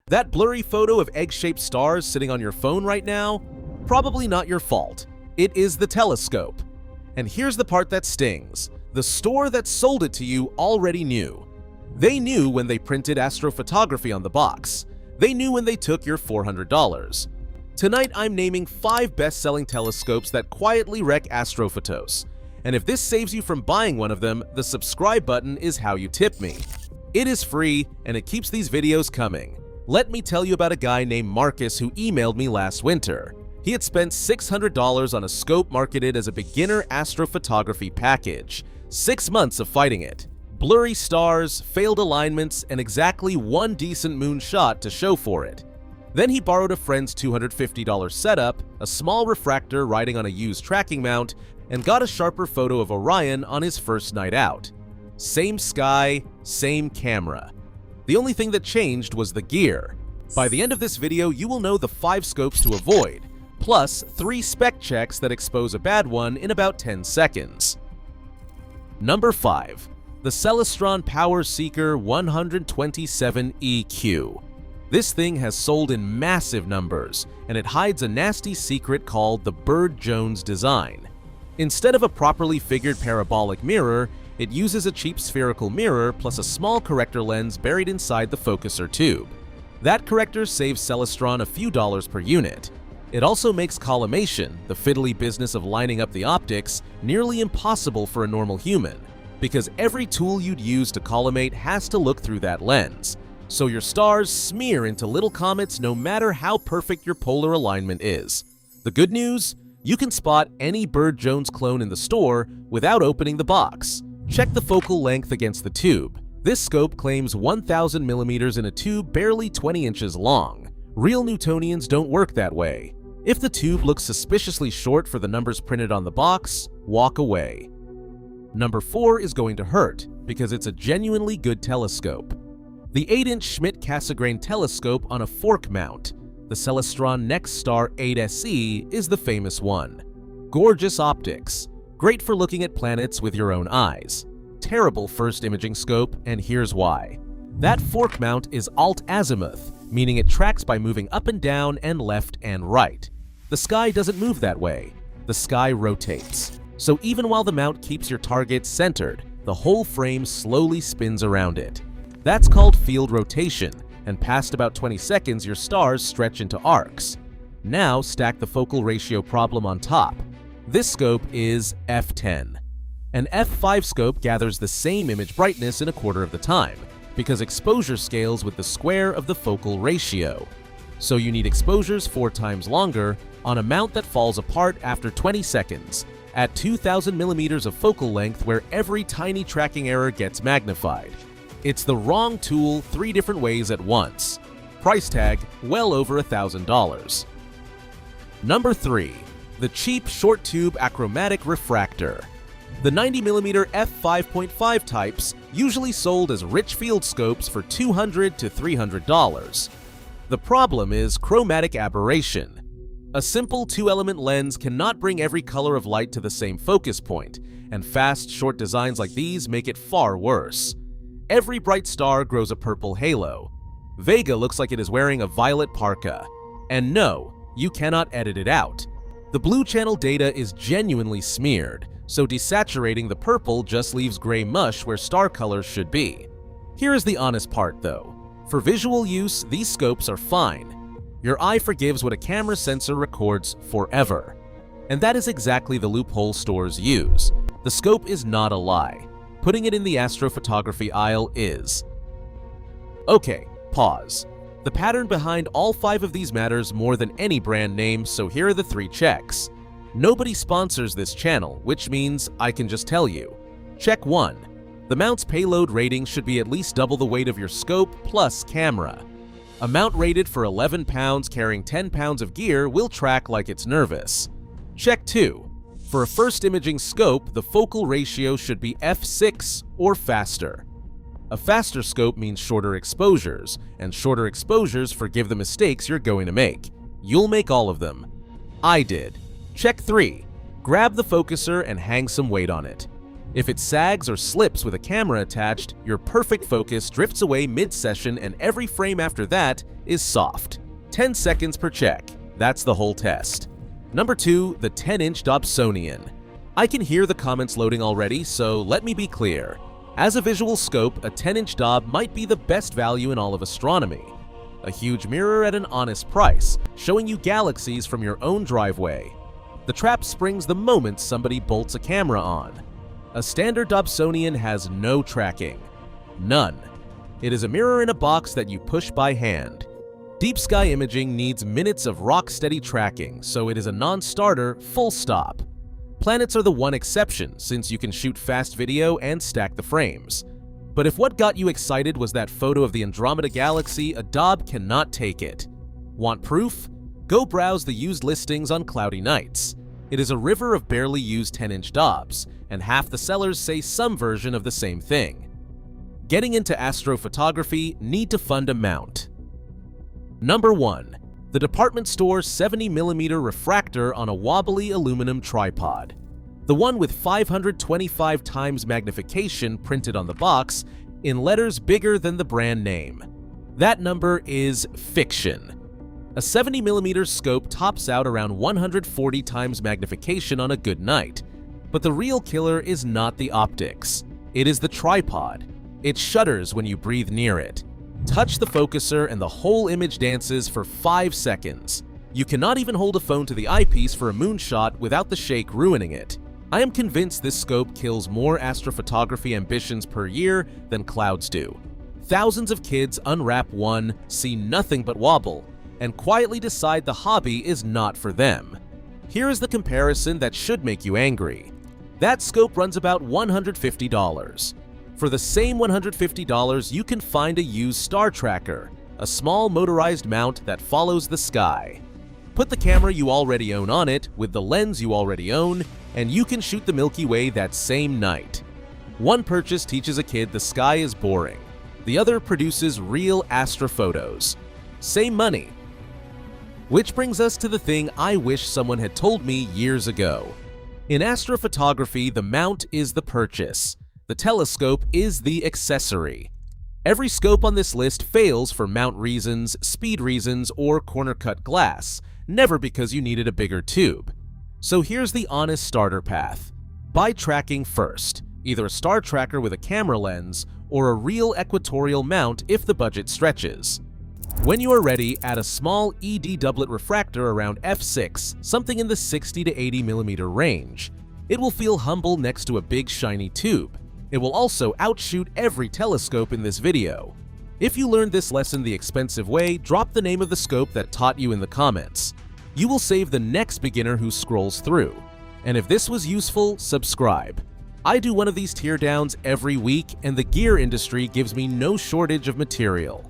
That blurry photo of egg-shaped stars sitting on your phone right now? Probably not your fault. It is the telescope. And here's the part that stings. The store that sold it to you already knew. They knew when they printed astrophotography on the box. They knew when they took your $400. Tonight I'm naming 5 best-selling telescopes that quietly wreck Astrophotos. And if this saves you from buying one of them, the subscribe button is how you tip me. It is free and it keeps these videos coming. Let me tell you about a guy named Marcus who emailed me last winter. He had spent $600 on a scope marketed as a beginner astrophotography package. 6 months of fighting it. Blurry stars, failed alignments, and exactly one decent moon shot to show for it. Then he borrowed a friend's $250 setup, a small refractor riding on a used tracking mount, and got a sharper photo of Orion on his first night out. Same sky, same camera. The only thing that changed was the gear. By the end of this video, you will know the 5 scopes to avoid, plus 3 spec checks that expose a bad one in about 10 seconds. Number 5. The Celestron Power Seeker 127 EQ. This thing has sold in massive numbers, and it hides a nasty secret called the Bird-Jones design. Instead of a properly figured parabolic mirror, it uses a cheap spherical mirror plus a small corrector lens buried inside the focuser tube. That corrector saves Celestron a few dollars per unit. It also makes collimation, the fiddly business of lining up the optics, nearly impossible for a normal human, because every tool you'd use to collimate has to look through that lens. So your stars smear into little comets no matter how perfect your polar alignment is. The good news? You can spot any Bird-Jones clone in the store without opening the box. Check the focal length against the tube. This scope claims 1000 millimeters in a tube barely 20 inches long. Real Newtonians don't work that way. If the tube looks suspiciously short for the numbers printed on the box, walk away. Number 4 is going to hurt, because it's a genuinely good telescope. The 8-inch Schmidt-Cassegrain telescope on a fork mount, the Celestron NexStar 8 SE, is the famous one. Gorgeous optics. Great for looking at planets with your own eyes. Terrible first imaging scope, and here's why. That fork mount is alt-azimuth, meaning it tracks by moving up and down and left and right. The sky doesn't move that way. The sky rotates. So even while the mount keeps your target centered, the whole frame slowly spins around it. That's called field rotation, and past about 20 seconds your stars stretch into arcs. Now stack the focal ratio problem on top. This scope is f10. An f5 scope gathers the same image brightness in a quarter of the time, because exposure scales with the square of the focal ratio. So you need exposures 4 times longer on a mount that falls apart after 20 seconds, at 2000 millimeters of focal length where every tiny tracking error gets magnified. It's the wrong tool 3 different ways at once. Price tag, well over $1,000. Number 3. The cheap short tube achromatic refractor. The 90mm f5.5 types usually sold as rich field scopes for $200 to $300. The problem is chromatic aberration. A simple 2-element lens cannot bring every color of light to the same focus point, and fast, short designs like these make it far worse. Every bright star grows a purple halo. Vega looks like it is wearing a violet parka. And no, you cannot edit it out. The blue channel data is genuinely smeared, so desaturating the purple just leaves gray mush where star colors should be. Here is the honest part though. For visual use, these scopes are fine. Your eye forgives what a camera sensor records forever. And that is exactly the loophole stores use. The scope is not a lie. Putting it in the astrophotography aisle is. Okay, pause. The pattern behind all 5 of these matters more than any brand name, so here are the 3 checks. Nobody sponsors this channel, which means I can just tell you. Check 1. The mount's payload rating should be at least double the weight of your scope plus camera. A mount rated for 11 pounds carrying 10 pounds of gear will track like it's nervous. Check 2. For a first imaging scope, the focal ratio should be f6 or faster. A faster scope means shorter exposures, and shorter exposures forgive the mistakes you're going to make. You'll make all of them. I did. Check 3. Grab the focuser and hang some weight on it. If it sags or slips with a camera attached, your perfect focus drifts away mid-session and every frame after that is soft. 10 seconds per check. That's the whole test. Number 2, the 10-inch Dobsonian. I can hear the comments loading already, so let me be clear. As a visual scope, a 10-inch Dob might be the best value in all of astronomy. A huge mirror at an honest price, showing you galaxies from your own driveway. The trap springs the moment somebody bolts a camera on. A standard Dobsonian has no tracking. None. It is a mirror in a box that you push by hand. Deep sky imaging needs minutes of rock-steady tracking, so it is a non-starter, full stop. Planets are the one exception, since you can shoot fast video and stack the frames. But if what got you excited was that photo of the Andromeda Galaxy, a Dob cannot take it. Want proof? Go browse the used listings on cloudy nights. It is a river of barely used 10-inch Dobs, and half the sellers say some version of the same thing. Getting into astrophotography, need to fund a mount. Number 1. The department store 70mm refractor on a wobbly aluminum tripod. The one with 525 times magnification printed on the box in letters bigger than the brand name. That number is fiction. A 70mm scope tops out around 140 times magnification on a good night. But the real killer is not the optics. It is the tripod. It shudders when you breathe near it. Touch the focuser and the whole image dances for 5 seconds. You cannot even hold a phone to the eyepiece for a moonshot without the shake ruining it. I am convinced this scope kills more astrophotography ambitions per year than clouds do. Thousands of kids unwrap one, see nothing but wobble, and quietly decide the hobby is not for them. Here is the comparison that should make you angry. That scope runs about $150. For the same $150, you can find a used star tracker, a small motorized mount that follows the sky. Put the camera you already own on it with the lens you already own, and you can shoot the Milky Way that same night. One purchase teaches a kid the sky is boring. The other produces real astrophotos. Same money. Which brings us to the thing I wish someone had told me years ago. In astrophotography, the mount is the purchase. The telescope is the accessory. Every scope on this list fails for mount reasons, speed reasons, or corner-cut glass, never because you needed a bigger tube. So here's the honest starter path. Buy tracking first, either a star tracker with a camera lens or a real equatorial mount if the budget stretches. When you are ready, add a small ED doublet refractor around f6, something in the 60 to 80mm range. It will feel humble next to a big shiny tube. It will also outshoot every telescope in this video. If you learned this lesson the expensive way, drop the name of the scope that taught you in the comments. You will save the next beginner who scrolls through. And if this was useful, subscribe. I do one of these teardowns every week, and the gear industry gives me no shortage of material.